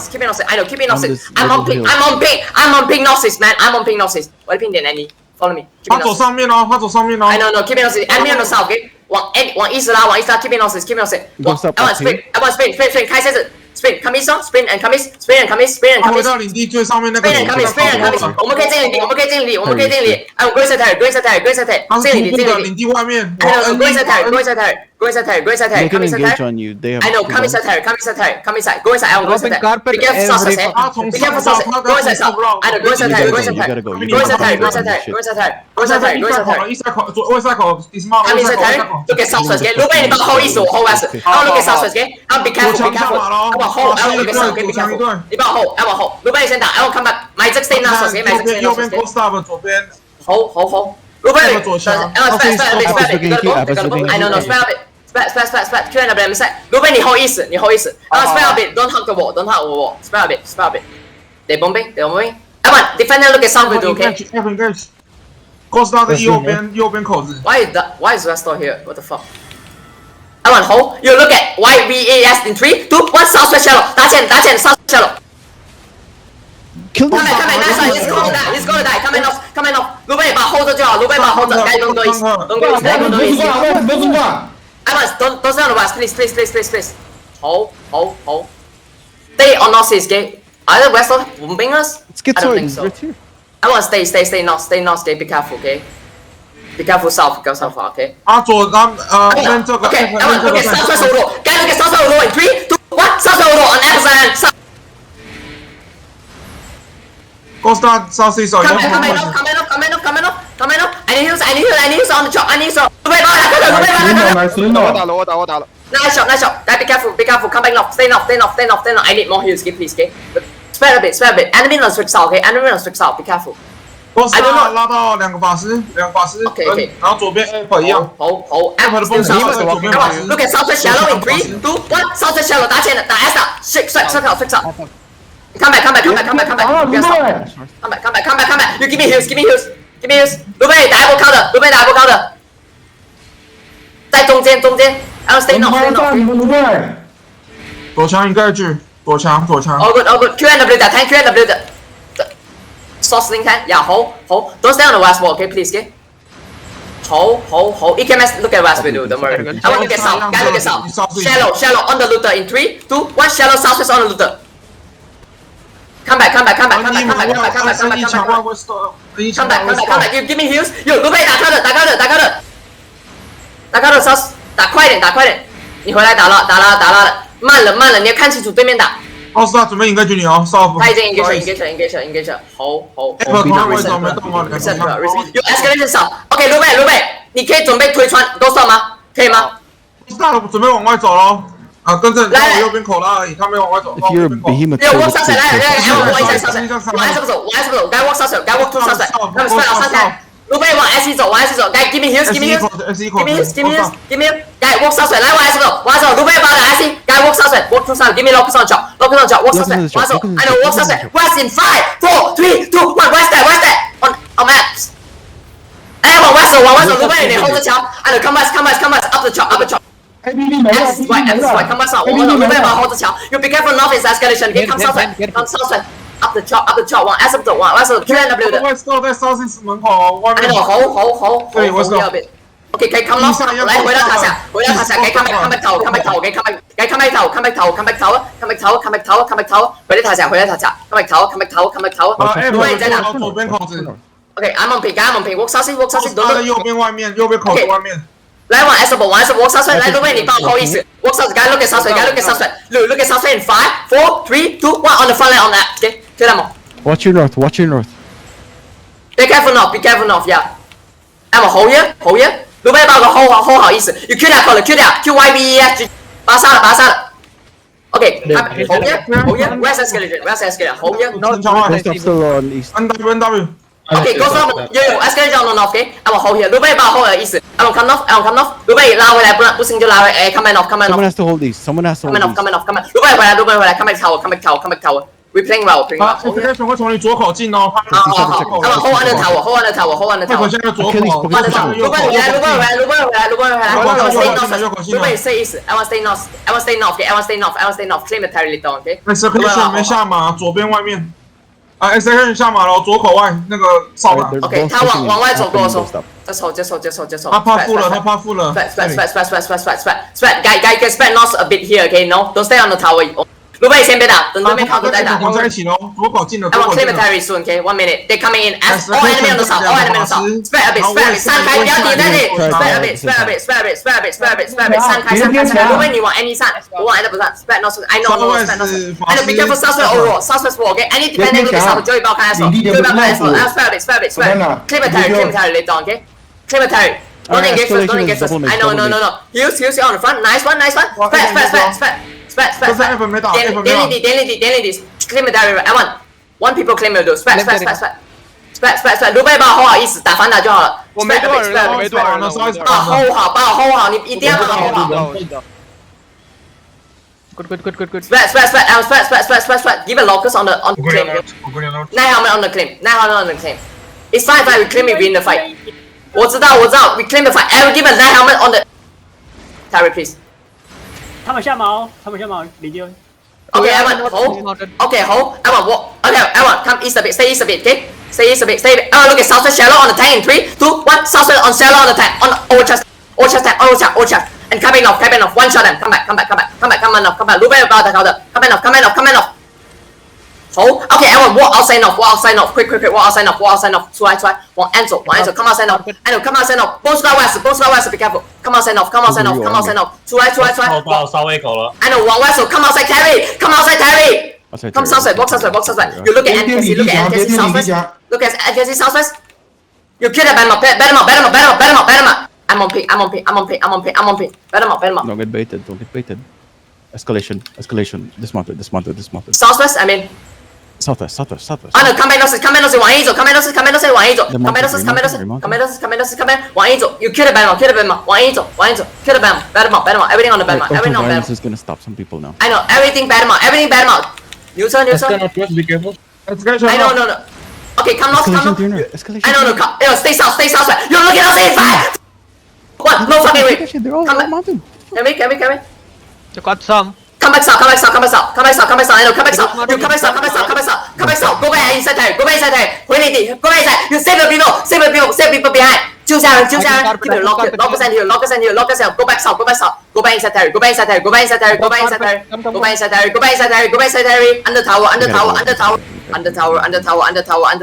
keep it Gnosis. I know, keep it Gnosis. I'm on pink Gnosis, man. I'm on pink Gnosis. 我的 pink 点 Annie. Follow me. 他走上面哦，他走上面哦。I know, keep it Gnosis. Enemy on the south, okay? 往意思拉，keep it Gnosis, keep it Gnosis. I want sprint. 开车子 sprint, come east, sprint and come east. 他回到领地最上面那个。sprint and come east. 我们可以进领地。I go inside territory. 领地外面。I know, go inside territory. Come inside territory. Come inside territory. I know, come inside territory. Go inside. Go inside territory. Be careful sauces, eh? Be careful sauces. Go inside south. I know, go inside territory. Go inside territory. Come inside territory. Look at south first, okay? 如果你把后意思，我后 west. I look at south first, okay? Be careful. 我往后 look at south, okay? Be careful. 你把我后。如果你先打 I will come back. 买这个 stay north first, okay? 买这个 stay north first, okay? 右边 go stop 左边。好。如果你左墙。I know, spare a bit. Spare. QNW inside. 如果你后意思。Spare a bit. Don't hug the wall. Spare a bit. They bombing. Come on, defender look at south with you, okay? Go stop 的右边口子。Why is Westor here? What the fuck? Come on, hold. You look at YVAS in 3, 2, 1. Southwest shallow. 打钱 south shallow. Kill them. Come on, nice one. He's gonna die. Come on off. 如果你把 hold 就好，如果你把 hold 该 don't go east. Don't go east. Come on, don't stay on the west, please. Hold. Stay on north east, okay? Either west or bombing us? I don't think so. I want to stay north, okay? Be careful, okay? Be careful south, okay? 左边这个。Okay, come on, look at southwest Odo. Guys, look at southwest Odo in 3, 2, 1. Southwest Odo on Apple side. Go start south east. Come enough. I need heals on the chop. I need heals. 我打了。 Nice shot. Guys, be careful. Come back north. Stay north. I need more heals, please, okay? Spare a bit. Enemy on switch south, okay? Be careful. Go start 拉到两个法师。Okay. 然后左边 Apple 一样。Apple still south. Come on, look at southwest shallow in 3, 2, 1. Southwest shallow. 打钱的，打 S 打 ，switch out. Come back. Come back. You give me heals. 卢贝打一波 counter. 在中间。I don't stay north. 左墙一个句，左墙。All good. QNW 打 tank QNW 的 source link tank. Yeah, hold. Don't stay on the west wall, okay, please, okay? Hold. EKMS look at west with you, don't worry. I want to get south. Guys, look at south. Shallow on the looter in 3, 2, 1. Shallow southwest on the looter. Come back. Come back. You give me heals. You 卢贝打他的 south 打快点。你回来打了，慢了，你要看清楚对面打。是他准备应该你哦，他已经 engage。hold。有 escalation 少。OK， 卢贝，你可以准备推穿都算吗？可以吗？大了，准备往外走喽。跟着我右边口拉而已，他没往外走。If you're a behemoth, 我 walk 上水，我一下上水，我还是不走，该 walk 上水，该 walk 上水，他们 spread 上台。卢贝往 S 走，该 give me heals，该 walk 上水，来往 S 走，卢贝把打 S，该 walk 上水 ，walk 上 ，give me lock 上脚 ，walk 上水，往走 ，I know walk 上水 ，West in 5, 4, 3, 2, 1, West there on maps。哎，往 West 走，卢贝你 hold 着桥 ，I know come west up the chop。X is right, come south. Remember hold 着桥 ，You be careful north is escalation. Okay, come south. Up the chop. 往 S 走QNW 的。West 在 South East 门口外面。hold。对，West。OK， 可以 come north， 来回到塔下，该 come back tower，该 come back tower， 回到塔下，come back tower。卢贝你在哪？左边口子。OK，I'm on ping，walk south，他在右边外面，右边口子外面。来往 S walk 上水，来卢贝你帮我 hold 意思 ，walk 上水，该 look at 上水 ，look at 上水 in 5, 4, 3, 2, 1 on the front line on that， OK， 就那么。Watch your north. Be careful north, yeah. I'm a hold here. 卢贝帮我 hold 好意思 ，You Q 掉 QYVES， 把杀了。OK， hold here. Where's escalation? Hold here. NW。OK， go stop， 有 escalation on north， OK， I'm a hold here。卢贝帮我 hold 的意思 ，I don't come north。卢贝拉回来，不行就拉回，come on off。 Someone has to hold these. Come on off。卢贝回来 ，come back tower。We playing well. 啊 ，execution 会从你左口进哦。好，hold on the tower。现在左口。如果你回来。如果你 stay east, I want stay north. I want stay north. Claim the territory down, okay? execution 没下马，左边外面。啊 ，execution 下马了，左口外那个扫把。OK， 他往外走过的时候，接手。他怕负了。Spread. Guy, spread north a bit here, okay? No, don't stay on the tower. 卢贝先别打，等对面炮都再打。绑在一起喽，左口进了。I want claim the territory soon, okay? 1 minute. They're coming in. All enemy on the south. Spread a bit. 散开，不要抵在这里。Spread a bit. 散开。卢贝你往 any 散，我往 either 不散。Spread north. I know. I know. Be careful. Southwest overall. Southwest wall, okay? Any defender look at south. 就一包开手。Spread a bit. Claim the territory. Later on, okay? Claim the territory. Don't engage us. I know. No. Heals on the front. Nice one. Spread. Daily this. Claim the territory. I want. One people claim the door. Spread. 卢贝把我 hold 好意思，打反打就好了。我没多少人，把我 hold 好，你一定要把我 hold 好。Good. Spread. Give a locus on the claim. 9 helmet on the claim. It's fine. We claim it. We win the fight. 我知道。We claim the fight. Every give a 9 helmet on the territory, please. 他们下毛，李丢。 Okay, everyone, hold. Okay, hold. Everyone, walk. Okay, everyone, come east a bit. Stay east a bit, okay? Stay east a bit. Everyone, look at southwest shallow on the tank in 3, 2, 1. Southwest on shallow on the tank. On the old chest. And coming off. One shot them. Come back. Come on. Look about the counter. Come off. Hold. Okay, everyone, walk outside now. Quick. Walk outside now. 出来。往 Enzo. Come outside now. Come outside now. Both west. Be careful. Come outside now. 出来。烧胃口了。 I know, one west, so come outside Terry! Come southwest, walk southwest. You look at NKC southwest. Look at NKC southwest. You kill the bet him up. I'm on ping. Bet him up. Don't get baited. Escalation. Dismounted. Southwest, I mean. Southwest. I know, come back,往一走。Come back, 往一走。You kill the bet him up. 往一走。Kill the bet him up. Everything on the bet him up. Violence is gonna stop some people now. I know, everything bet him up. Neutral. Be careful. I know, no. Okay, come north. Escalation. I know, no, stay south. You're looking at us in 5! What? No fucking way. They're all Come back. mountain. Can we? You got some. Come back south. I know, come back south. You come back south. Go back inside Terry. 回你地。Go back inside. You save the people behind. 救下人。Keep it lock us in here. Go back south. Go back inside Terry. Under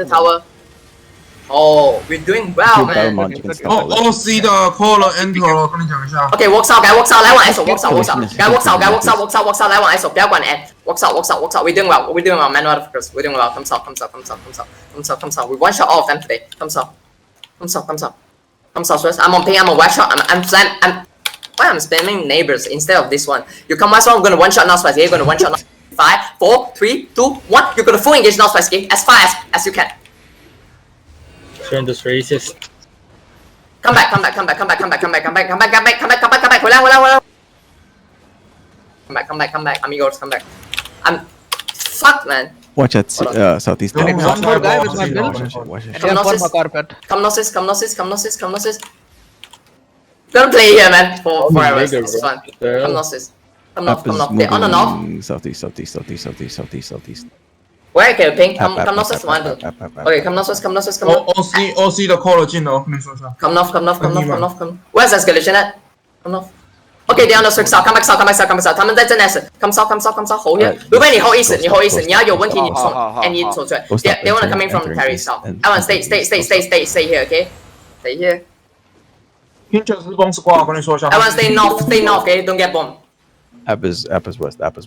tower. Oh, we're doing well, man. OC 的 caller enter 了，跟你讲一下。 Okay, walk south,来往 ISO, walk south, 来往 ISO， 不要管 N, walk south. We're doing well, man, motherfuckers. We're doing well. Come south. We one shot all of them today. Come south first. I'm on ping. I'm on west shot. Why I'm spamming neighbors instead of this one? You come west one. I'm gonna one shot now spice. You're gonna one shot now. 5, 4, 3, 2, 1. You're gonna full engage now spice. As far as you can. Turn this racist. Come back. 回来。Come back. Amigos, come back. Fuck, man. Watch at southeast. One more guy with my build. Watch it. And for my carpet. Come Gnosys. Don't play here, man. For hours. It's fun. Come Gnosys. Come north. They're on the north. Southeast. Where can you ping? Come Gnosys. Okay, come Gnosys. OC 的 caller 进了，我跟你说一下。 Come north. Where's escalation at? Come north. Okay, they're on the south. Come back south. 他们在正 S. Come south. Hold here. 如果你 hold 意思，你要有问题你冲 ，and 你冲出来。They wanna come in from Terry south. I want stay here, okay? Stay here. Pincher 是公司挂，我跟你说一下。 I want stay north, okay? Don't get bombed. App is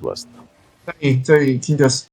west.这里 Pincher